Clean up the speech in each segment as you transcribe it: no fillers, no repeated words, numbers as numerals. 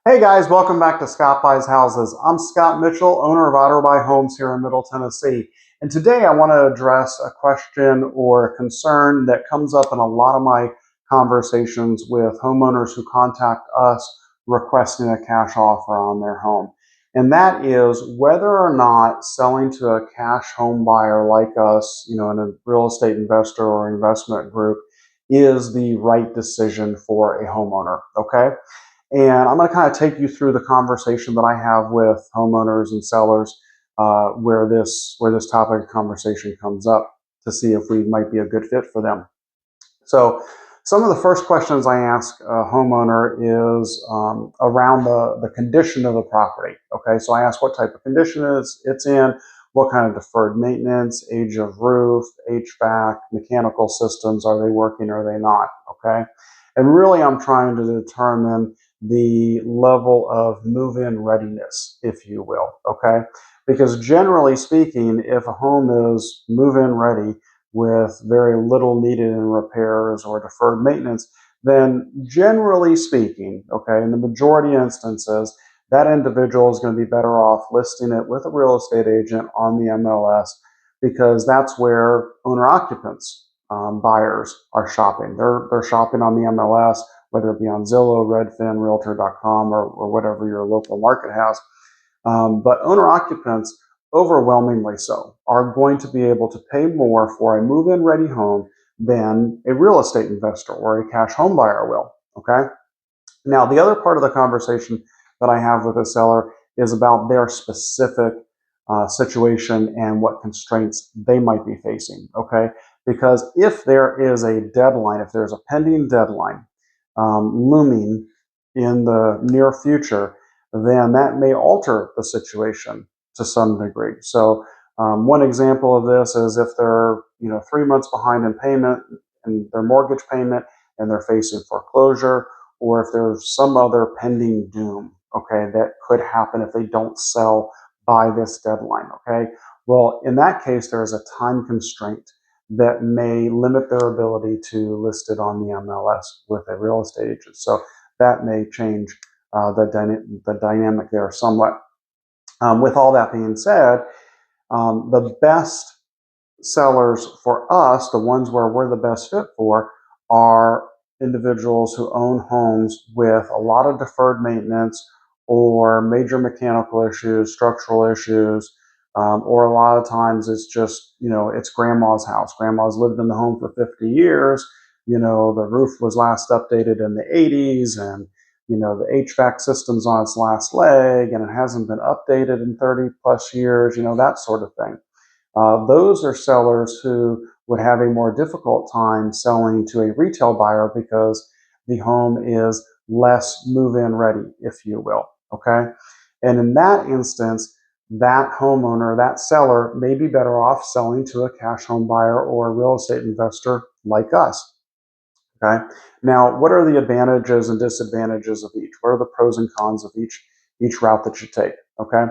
Hey guys, welcome back to Scott Buys Houses. I'm Scott Mitchell, owner of Outer Buy Homes here in Middle Tennessee. And today I want to address a question or a concern that comes up in a lot of my conversations with homeowners who contact us requesting a cash offer on their home. And that is whether or not selling to a cash home buyer like us, in a real estate investor or investment group is the right decision for a homeowner. Okay. And I'm going to kind of take you through the conversation that I have with homeowners and sellers where this topic of conversation comes up to see if we might be a good fit for them. So some of the first questions I ask a homeowner is around the condition of the property. Okay, so I ask what type of condition it's in, what kind of deferred maintenance, age of roof, HVAC, mechanical systems, are they working or are they not? Okay, and really I'm trying to determine the level of move-in readiness, if you will. Okay, because generally speaking, if a home is move-in ready with very little needed in repairs or deferred maintenance, then generally speaking, okay, in the majority of instances, that individual is going to be better off listing it with a real estate agent on the MLS because that's where owner occupants buyers are shopping. They're shopping on the MLS, whether it be on Zillow, Redfin, Realtor.com, or whatever your local market has. But owner occupants, overwhelmingly so, are going to be able to pay more for a move-in ready home than a real estate investor or a cash home buyer will. Okay. Now, the other part of the conversation that I have with a seller is about their specific situation and what constraints they might be facing. Okay. Because if there is a deadline, if there's a pending deadline looming in the near future, then that may alter the situation to some degree. So one example of this is if they're 3 months behind in payment and their mortgage payment and they're facing foreclosure, or if there's some other pending doom, okay, that could happen if they don't sell by this deadline. Okay, well, in that case, there is a time constraint that may limit their ability to list it on the MLS with a real estate agent. So that may change the dynamic there somewhat. With all that being said, the best sellers for us, the ones where we're the best fit for, are individuals who own homes with a lot of deferred maintenance or major mechanical issues, structural issues, or a lot of times it's just, it's grandma's house. Grandma's lived in the home for 50 years. The roof was last updated in the 80s and, the HVAC system's on its last leg and it hasn't been updated in 30 plus years, that sort of thing. Those are sellers who would have a more difficult time selling to a retail buyer because the home is less move-in ready, if you will. Okay. And in that instance, that homeowner, that seller may be better off selling to a cash home buyer or a real estate investor like us. Okay. Now, what are the advantages and disadvantages of each? What are the pros and cons of each route that you take? Okay.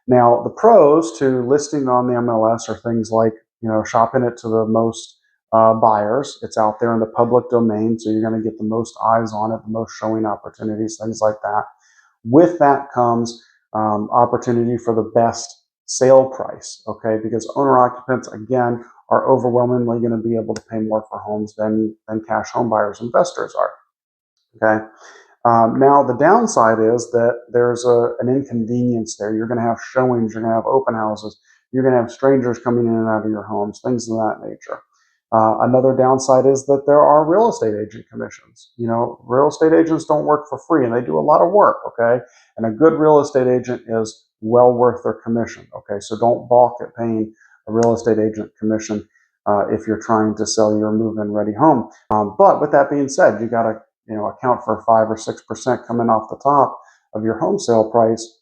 Now, the pros to listing on the MLS are things like, shopping it to the most buyers. It's out there in the public domain, so you're going to get the most eyes on it, the most showing opportunities, things like that. With that comes opportunity for the best sale price, okay? Because owner occupants, again, are overwhelmingly going to be able to pay more for homes than cash home buyers, investors are, okay? Now, the downside is that there's an inconvenience there. You're going to have showings, you're going to have open houses, you're going to have strangers coming in and out of your homes, things of that nature. Another downside is that there are real estate agent commissions. Real estate agents don't work for free and they do a lot of work, okay? And a good real estate agent is well worth their commission, okay? So don't balk at paying a real estate agent commission if you're trying to sell your move-in ready home. But with that being said, you got to account for 5 or 6% coming off the top of your home sale price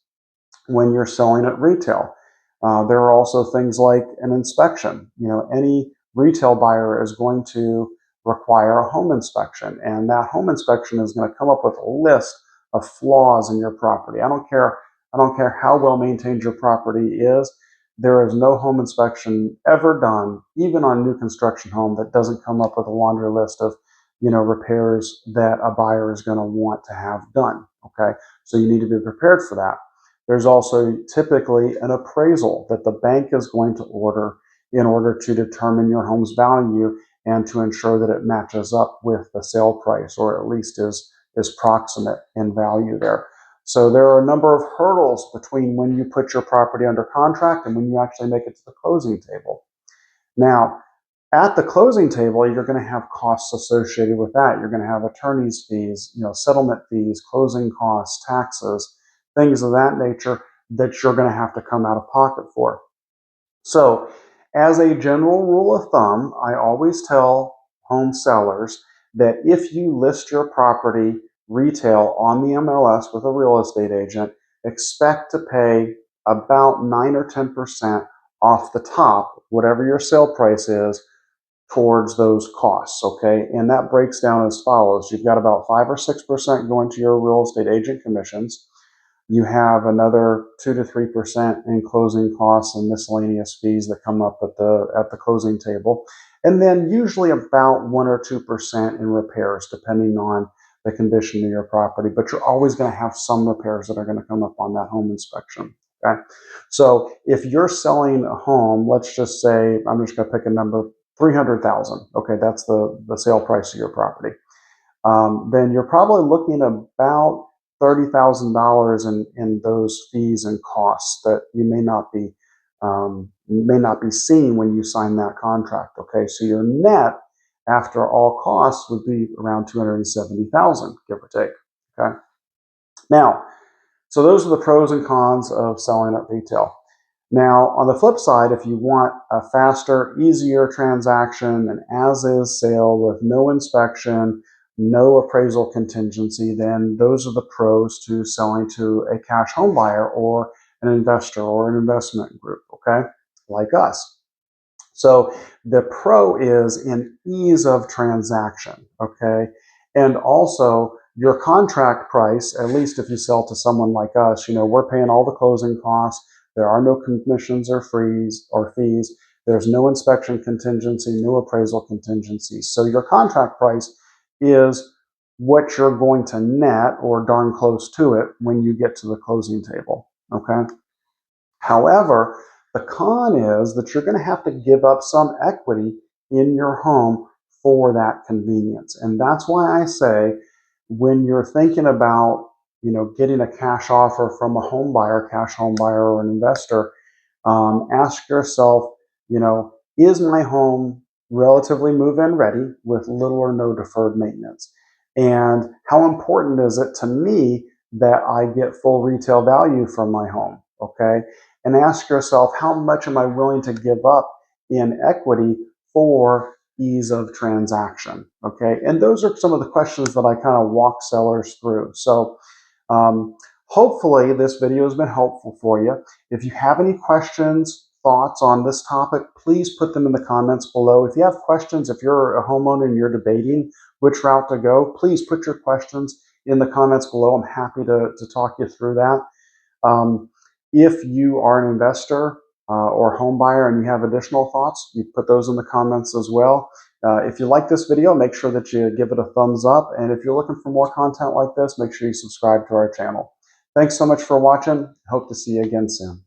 when you're selling at retail. There are also things like an inspection. Any retail buyer is going to require a home inspection, and that home inspection is going to come up with a list of flaws in your property. I don't care how well maintained your property is. There is no home inspection ever done, even on new construction home, that doesn't come up with a laundry list of repairs that a buyer is going to want to have done. Okay, so you need to be prepared for that. There's also typically an appraisal that the bank is going to order in order to determine your home's value and to ensure that it matches up with the sale price, or at least is proximate in value there. So there are a number of hurdles between when you put your property under contract and when you actually make it to the closing table. Now, at the closing table, you're going to have costs associated with that. You're going to have attorney's fees, settlement fees, closing costs, taxes, things of that nature that you're going to have to come out of pocket for. So, as a general rule of thumb, I always tell home sellers that if you list your property retail on the MLS with a real estate agent, expect to pay about 9 or 10% off the top, whatever your sale price is, towards those costs. Okay. And that breaks down as follows. You've got about 5 or 6% going to your real estate agent commissions. You have another 2 to 3% in closing costs and miscellaneous fees that come up at the closing table. And then usually about 1 or 2% in repairs, depending on the condition of your property. But you're always going to have some repairs that are going to come up on that home inspection. Okay. So if you're selling a home, let's just say, I'm just going to pick a number, 300,000. Okay, that's the sale price of your property. Then you're probably looking about $30,000 in those fees and costs that you may not be seeing when you sign that contract. Okay, so your net after all costs would be around 270,000, give or take. Okay, now, so those are the pros and cons of selling at retail. Now, on the flip side, if you want a faster, easier transaction, an as-is sale with no inspection, no appraisal contingency, then those are the pros to selling to a cash home buyer or an investor or an investment group, okay, like us. So the pro is in ease of transaction, okay? And also your contract price, at least if you sell to someone like us, we're paying all the closing costs. There are no commissions or fees. There's no inspection contingency, no appraisal contingency. So your contract price is what you're going to net or darn close to it when you get to the closing table, okay? However, the con is that you're going to have to give up some equity in your home for that convenience. And that's why I say when you're thinking about, getting a cash offer from a home buyer, cash home buyer or an investor, ask yourself, is my home relatively move-in ready with little or no deferred maintenance? And how important is it to me that I get full retail value from my home? Okay. And ask yourself, how much am I willing to give up in equity for ease of transaction? Okay. And those are some of the questions that I kind of walk sellers through. So, hopefully this video has been helpful for you. If you have any questions, thoughts on this topic, please put them in the comments below. If you have questions, if you're a homeowner and you're debating which route to go, please put your questions in the comments below. I'm happy to talk you through that. If you are an investor or home buyer and you have additional thoughts, you put those in the comments as well. If you like this video, make sure that you give it a thumbs up. And if you're looking for more content like this, make sure you subscribe to our channel. Thanks so much for watching. Hope to see you again soon.